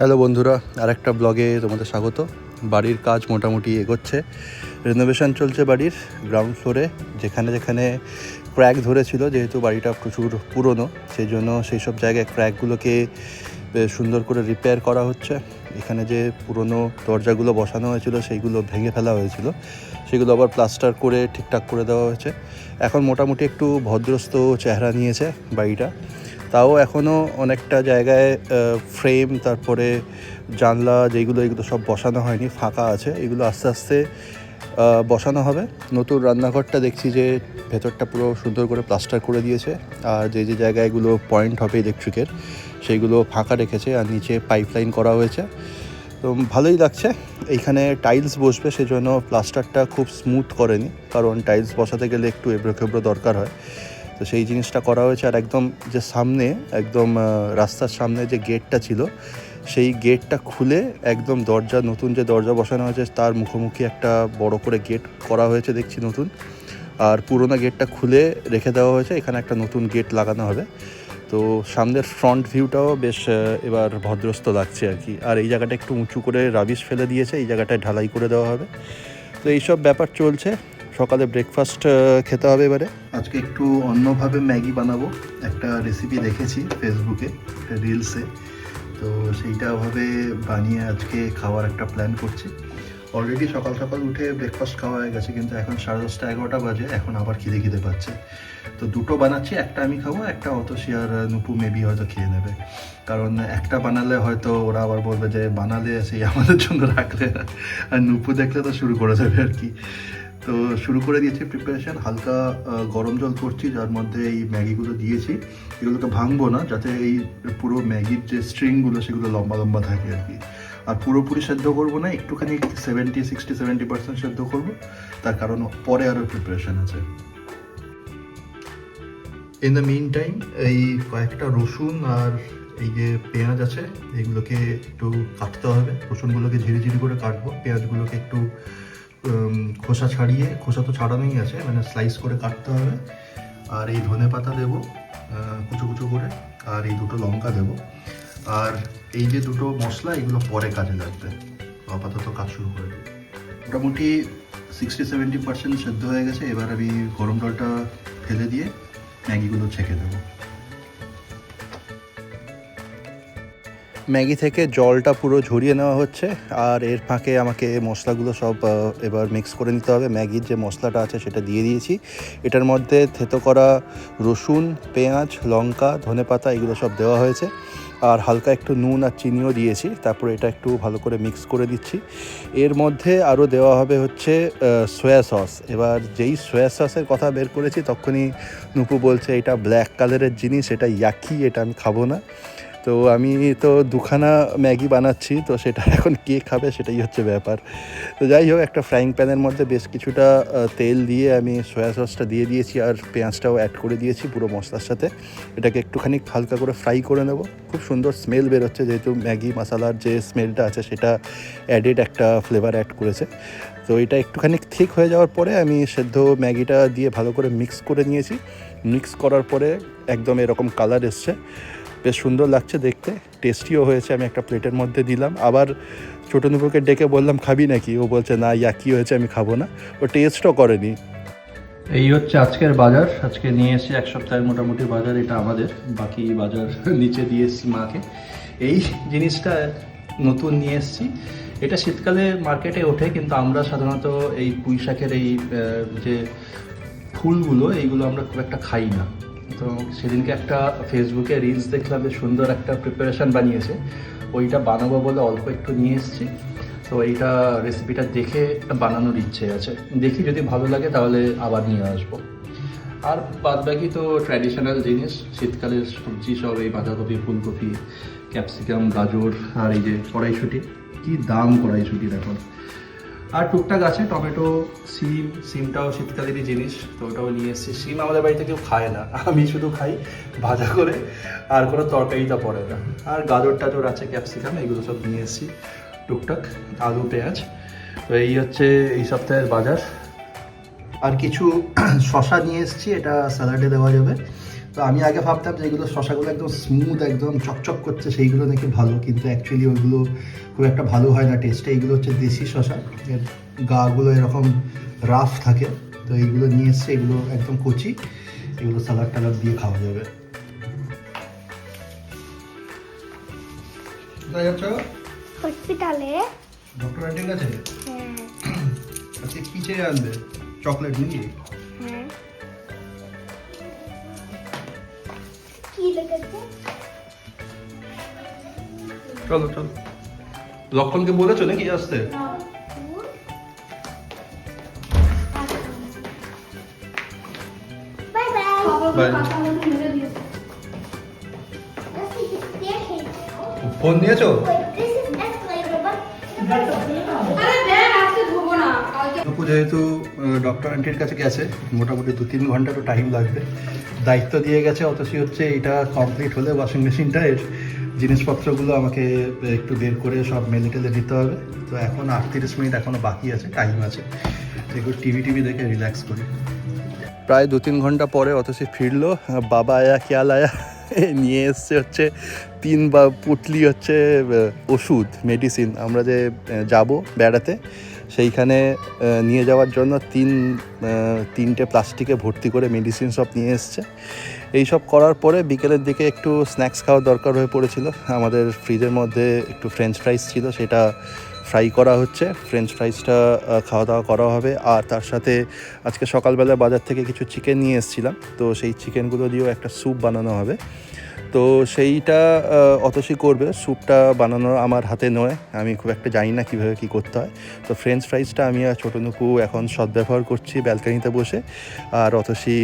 Hello বন্ধুরা, আরেকটা ব্লগে তোমাদের স্বাগত। বাড়ির কাজ মোটামুটি এগোচ্ছে। রেনোভেশন চলছে বাড়ির গ্রাউন্ড ফ্লোরে। যেখানে যেখানে ক্র্যাক ধরেছিল, যেহেতু বাড়িটা প্রচুর পুরনো, সেই জন্য সেই সব জায়গায় ক্র্যাকগুলোকে সুন্দর করে রিপেয়ার করা হচ্ছে। এখানে যে পুরনো দরজাগুলো বসানো হয়েছিল সেইগুলো ভেঙে ফেলা হয়েছিল, সেগুলো আবার প্লাস্টার করে ঠিকঠাক করে দেওয়া হয়েছে। এখন মোটামুটি একটু ভদ্রস্ত চেহারা নিয়েছে বাড়িটা। তাও এখনও অনেকটা জায়গায় ফ্রেম, তারপরে জানলা এগুলো সব বসানো হয়নি, ফাঁকা আছে। এগুলো আস্তে আস্তে বসানো হবে। নতুন রান্নাঘরটা দেখছি যে ভেতরটা পুরো সুন্দর করে প্লাস্টার করে দিয়েছে, আর যে জায়গাগুলো পয়েন্ট হবে ইলেকট্রিকের সেইগুলো ফাঁকা রেখেছে, আর নিচে পাইপলাইন করা হয়েছে। তো ভালোই লাগছে। এইখানে টাইলস বসবে, সেজন্য প্লাস্টারটা খুব স্মুথ করেনি, কারণ টাইলস বসাতে গেলে একটু এবড়ো খেবড়ো দরকার হয়। তো সেই জিনিসটা করা হয়েছে। আর একদম যে সামনে, একদম রাস্তার সামনে যে গেটটা ছিল, সেই গেটটা খুলে একদম নতুন যে দরজা বসানো হয়েছে তার মুখোমুখি একটা বড় করে গেট করা হয়েছে দেখছি নতুন। আর পুরোনো গেটটা খুলে রেখে দেওয়া হয়েছে, এখানে একটা নতুন গেট লাগানো হবে। তো সামনের ফ্রন্ট ভিউটাও বেশ এবার ভদ্রস্ত লাগছে আর কি। আর এই জায়গাটা একটু উঁচু করে রাবিশ ফেলে দিয়েছে, এই জায়গাটায় ঢালাই করে দেওয়া হবে। তো এইসব ব্যাপার চলছে। সকালে ব্রেকফাস্ট খেতে হবে এবারে। আজকে একটু অন্যভাবে ম্যাগি বানাবো। একটা রেসিপি দেখেছি ফেসবুকে, রিলসে। তো সেইটাভাবে বানিয়ে আজকে খাওয়ার একটা প্ল্যান করছি। অলরেডি সকাল সকাল উঠে ব্রেকফাস্ট খাওয়া হয়ে গেছে, কিন্তু এখন 10:30-11টা বাজে, এখন আবার খিদে পাচ্ছে। তো দুটো বানাচ্ছি, একটা আমি খাবো, একটা অতসী আর নুপু মেবি হয়তো খেয়ে নেবে। কারণ একটা বানালে হয়তো ওরা আবার বলবে যে বানালে সেই আমাদের জন্য রাখলে না, আর নুপু দেখলে তো শুরু করে দেবে আর কি। তো শুরু করে দিয়েছি প্রিপারেশান। হালকা গরম জল করছি, যার মধ্যে এই ম্যাগিগুলো দিয়েছি। এগুলোকে ভাঙবো না, যাতে এই পুরো ম্যাগির যে স্ট্রিংগুলো সেগুলো লম্বা লম্বা থাকে আর কি। আর পুরোপুরি সেদ্ধ করবো না, একটুখানি 60-70% সেদ্ধ করবো, তার কারণ পরে আরও প্রিপারেশান আছে। ইন দ্য মিন টাইম এই কয়েকটা রসুন আর এই যে পেঁয়াজ আছে, এইগুলোকে একটু কাটতে হবে। রসুনগুলোকে ঝিরি করে কাটবো, পেঁয়াজগুলোকে একটু খোসা ছাড়িয়ে, খোসা তো ছাড়ানোই আছে, মানে স্লাইস করে কাটতে হবে। আর এই ধনে পাতা দেবো কুচো করে, আর এই দুটো লঙ্কা দেবো। আর এই যে দুটো মশলা, এগুলো পরে কাজে লাগবে। আপাতত কাজ শুরু করে দিই। মোটামুটি 60-70% সেদ্ধ হয়ে গেছে। এবার আমি গরম জলটা ফেলে দিয়ে ম্যাগিগুলো ছেঁকে দেবো। ম্যাগি থেকে জলটা পুরো ঝরিয়ে নেওয়া হচ্ছে, আর এর ফাঁকে আমাকে মশলাগুলো সব এবার মিক্স করে নিতে হবে। ম্যাগির যে মশলাটা আছে সেটা দিয়ে দিয়েছি। এটার মধ্যে থেতো করা রসুন, পেঁয়াজ, লঙ্কা, ধনেপাতা এগুলো সব দেওয়া হয়েছে। আর হালকা একটু নুন আর চিনিও দিয়েছি। তারপরে এটা একটু ভালো করে মিক্স করে দিচ্ছি। এর মধ্যে আরও দেওয়া হবে হচ্ছে সয়া সস। এবার যেই সয়া সসের কথা বের করেছি, তখনই নুপু বলছে এটা ব্ল্যাক কালারের জিনিস, এটা ইয়াকি, এটা আমি খাবো না। তো আমি তো দুখানা ম্যাগি বানাচ্ছি, তো সেটা এখন কে খাবে সেটাই হচ্ছে ব্যাপার। তো যাই হোক, একটা ফ্রাইং প্যানের মধ্যে বেশ কিছুটা তেল দিয়ে আমি সয়া সসটা দিয়ে দিয়েছি, আর পেঁয়াজটাও অ্যাড করে দিয়েছি পুরো মশলার সাথে। এটাকে একটুখানি হালকা করে ফ্রাই করে নেব। খুব সুন্দর স্মেল বেরোচ্ছে, যেহেতু ম্যাগি মশলার যে স্মেলটা আছে সেটা অ্যাডেড একটা ফ্লেভার অ্যাড করেছে। তো এটা একটুখানি ঠিক হয়ে যাওয়ার পরে আমি সেদ্ধ ম্যাগিটা দিয়ে ভালো করে মিক্স করে নিয়েছি। মিক্স করার পরে একদম এরকম কালার এসছে, বেশ সুন্দর লাগছে দেখতে, টেস্টিও হয়েছে। আমি একটা প্লেটের মধ্যে দিলাম। আবার ছোটো নুপুকে ডেকে বললাম খাবি নাকি, ও বলছে না, ইয়াকি হয়েছে, আমি খাবো না। ও টেস্টও করেনি। এই হচ্ছে আজকের বাজার। আজকে নিয়ে এসেছি এক সপ্তাহের মোটামুটি বাজার। এটা আমাদের, বাকি বাজার নিচে দিয়ে এসেছি মাকে। এই জিনিসটা নতুন নিয়ে এসেছি। এটা শীতকালে মার্কেটে ওঠে, কিন্তু আমরা সাধারণত এই পুঁই শাকের এই যে ফুলগুলো, এইগুলো আমরা খুব একটা খাই না। তো সেদিনকে একটা ফেসবুকে রিলস দেখলাম, বেশ সুন্দর একটা প্রিপারেশান বানিয়েছে। ওইটা বানাবো বলে অল্প একটু নিয়ে এসেছি। তো এইটা রেসিপিটা দেখে বানানোর ইচ্ছে আছে, দেখি যদি ভালো লাগে তাহলে আবার নিয়ে আসবো। আর বাদ বাকি তো ট্র্যাডিশনাল জিনিস, শীতকালের সবজি সব এই বাঁধাকপি, ফুলকপি, ক্যাপসিকাম, গাজর, আর এই যে কড়াইশুঁটি। কি দাম কড়াইশুঁটির এখন! আর টুকটাক আছে টমেটো, সিমটাও শীতকালেরই জিনিস, তো ওটাও নিয়ে এসেছি। সিম আমাদের বাড়িতে কেউ খায় না, আমি শুধু খাই ভাজা করে, আর কোনো তরকারিটা পড়ে না। আর গাজর টাজর আছে, ক্যাপসিকাম, এগুলো সব নিয়ে এসেছি টুকটাক, আলু, পেঁয়াজ। তো এই হচ্ছে এই সপ্তাহের বাজার। আর কিছু শশা নিয়ে এসেছি, এটা স্যালাডে দেওয়া যাবে। তো আমি আগে ভাবতাম যে এগুলো শশাগুলো একদম স্মুথ একদম চকচক করছে, সেইগুলো নাকি ভালো, কিন্তু অ্যাকচুয়ালি ওইগুলো খুব একটা ভালো হয় না টেস্টে। এইগুলো হচ্ছে দেশি শশা, এর গাগুলো এরকম রাফ থাকে। তো এইগুলো নিয়ে এসছে, এগুলো একদম কচি, এগুলো সালাড টালাড দিয়ে খাওয়া যাবে। কোথায় যাচ্ছ? হসপিটালে। ডক্টর আন্টির কাছে? হ্যাঁ। আজকে কি চেয়ে আনবে? চকলেট নাকি? হ্যাঁ। কি লেগেছে? চলো চলো। লক্ষণকে বলেছো নাকি আসতে? Bye bye. বাই। ফোন নিয়েছো? নুপু যেহেতু ডক্টর আন্টির কাছে গেছে, মোটামুটি 2-3 ঘন্টা তো টাইম লাগবে। দায়িত্ব দিয়ে গেছে, অথচ হচ্ছে এটা কমপ্লিট হলে ওয়াশিং মেশিনটা এর জিনিসপত্রগুলো আমাকে একটু বের করে সব মেলে টেলে দিতে হবে। তো এখন 38 মিনিট এখনও বাকি আছে, টাইম আছে, একটু টিভি দেখে রিল্যাক্স করি। প্রায় 2-3 ঘন্টা পরে অথচ ফিরলো। বাবা আয়া খেয়াল আয়া নিয়ে এসছে হচ্ছে 3 বা পুটলি হচ্ছে ওষুধ মেডিসিন। আমরা যে যাব বেড়াতে সেইখানে নিয়ে যাওয়ার জন্য 3টে প্লাস্টিকে ভর্তি করে মেডিসিন সব নিয়ে এসছে। এইসব করার পরে বিকেলের দিকে একটু স্ন্যাক্স খাওয়ার দরকার হয়ে পড়েছিল। আমাদের ফ্রিজের মধ্যে একটু ফ্রেঞ্চ ফ্রাইস ছিল, সেটা ফ্রাই করা হচ্ছে। ফ্রেঞ্চ ফ্রাইসটা খাওয়া দাওয়া করা হবে। আর তার সাথে আজকে সকালবেলা বাজার থেকে কিছু চিকেন নিয়ে এসেছিলাম, তো সেই চিকেনগুলো দিয়েও একটা স্যুপ বানানো হবে। তো সেইটা অতসী করবে। স্যুপটা বানানো আমার হাতে নয়, আমি খুব একটা জানি না কীভাবে কী করতে হয়। তো ফ্রেঞ্চ ফ্রাইসটা আমি আর ছোটো নুপু এখন সদ্ব্যবহার করছি ব্যালকানিতে বসে, আর অতসী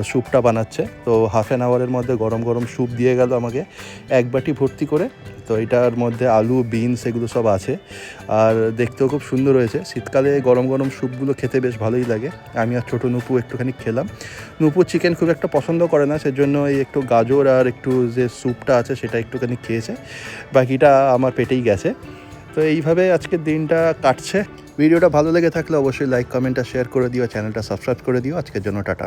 স্যুপটা বানাচ্ছে। তো হাফ অ্যান আওয়ারের মধ্যে গরম গরম স্যুপ দিয়ে গেল আমাকে 1 বাটি ভর্তি করে। তো এটার মধ্যে আলু, বিনস এগুলো সব আছে, আর দেখতেও খুব সুন্দর হয়েছে। শীতকালে গরম গরম স্যুপগুলো খেতে বেশ ভালোই লাগে। আমি আর ছোটো নুপু একটুখানি খেলাম। নুপু চিকেন খুব একটা পছন্দ করে না, সেজন্য এই একটু গাজর আর একটু যে স্যুপটা আছে সেটা একটুখানি খেয়েছে, বাকিটা আমার পেটেই গেছে। তো এইভাবে আজকের দিনটা কাটছে। ভিডিওটা ভালো লেগে থাকলে অবশ্যই লাইক, কমেন্ট আর শেয়ার করে দিও, চ্যানেলটা সাবস্ক্রাইব করে দিও। আজকের জন্য টাটা।